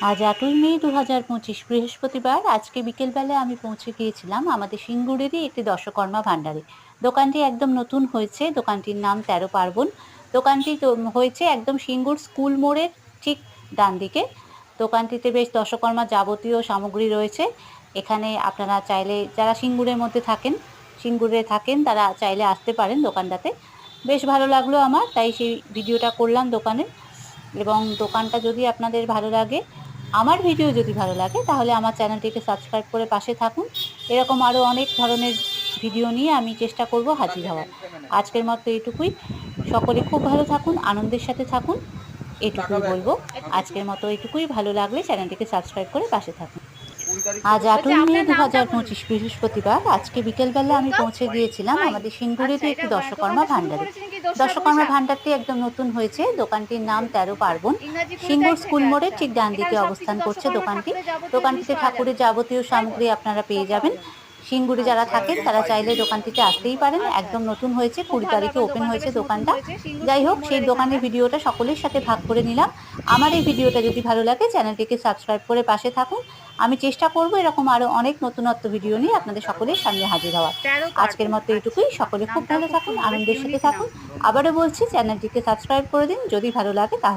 আজ ৮ই মে ২০২৫ বৃহস্পতিবার। আজকে বিকেলবেলায় আমি পৌঁছে গিয়েছিলাম আমাদের সিঙ্গুরেরই একটি দশকর্মা ভাণ্ডারে। দোকানটি একদম নতুন হয়েছে। দোকানটির নাম ১৩ পার্বণ। দোকানটি হয়েছে একদম সিঙ্গুর স্কুল মোড়ের ঠিক ডান দিকে। দোকানটিতে বেশ দশকর্মা যাবতীয় সামগ্রী রয়েছে। এখানে আপনারা চাইলে যারা সিঙ্গুরে থাকেন তারা চাইলে আসতে পারেন দোকানটাতে। বেশ ভালো লাগলো আমার, তাই সেই ভিডিওটা করলাম দোকানের। এবং দোকানটা যদি আপনাদের ভালো লাগে, আমার ভিডিও যদি ভালো লাগে, তাহলে আমার চ্যানেলটিকে সাবস্ক্রাইব করে পাশে থাকুন। এরকম আরও অনেক ধরনের ভিডিও নিয়ে আমি চেষ্টা করব হাজির হওয়ার। আজকের মতো এটুকুই। সকলে খুব ভালো থাকুন, আনন্দের সাথে থাকুন, এটুকুই বলবো। আজকের মতো এটুকুই। ভালো লাগলে চ্যানেলটিকে সাবস্ক্রাইব করে পাশে থাকুন। আজ ৮ই মে ২০২৫ বৃহস্পতিবার। আজকে বিকেলবেলা আমি পৌঁছে গিয়েছিলাম আমাদের সিঙ্গুরেরই একটি দশকর্মা ভাণ্ডারে। দশকর্মা ভাণ্ডারটি একদম নতুন হয়েছে। দোকানটির নাম ১৩ পার্বণ। সিঙ্গুর স্কুল মোড়ের ঠিক ডান দিকে অবস্থান করছে দোকানটি। দোকানটিতে ঠাকুরের যাবতীয় সামগ্রী আপনারা পেয়ে যাবেন। সিঙ্গুরে যারা থাকেন তারা চাইলে দোকানটিতে আসতেই পারেন। একদম নতুন হয়েছে, ২০ তারিখে ওপেন হয়েছে দোকানটা। যাই হোক, সেই দোকানের ভিডিওটা সকলের সাথে ভাগ করে নিলাম। আমার এই ভিডিওটা যদি ভালো লাগে, চ্যানেলটিকে সাবস্ক্রাইব করে পাশে থাকুন। আমি চেষ্টা করব এরকম আরো অনেক নতুনত্ব ভিডিও নিয়ে আপনাদের সকলের সামনে হাজির হওয়ার। আজকের মতো এইটুকুই। সকলে খুব ভালো থাকুন, আনন্দের সাথে থাকুন। আবারও বলছি, চ্যানেলটিকে সাবস্ক্রাইব করে দিন যদি ভালো লাগে তাহলে।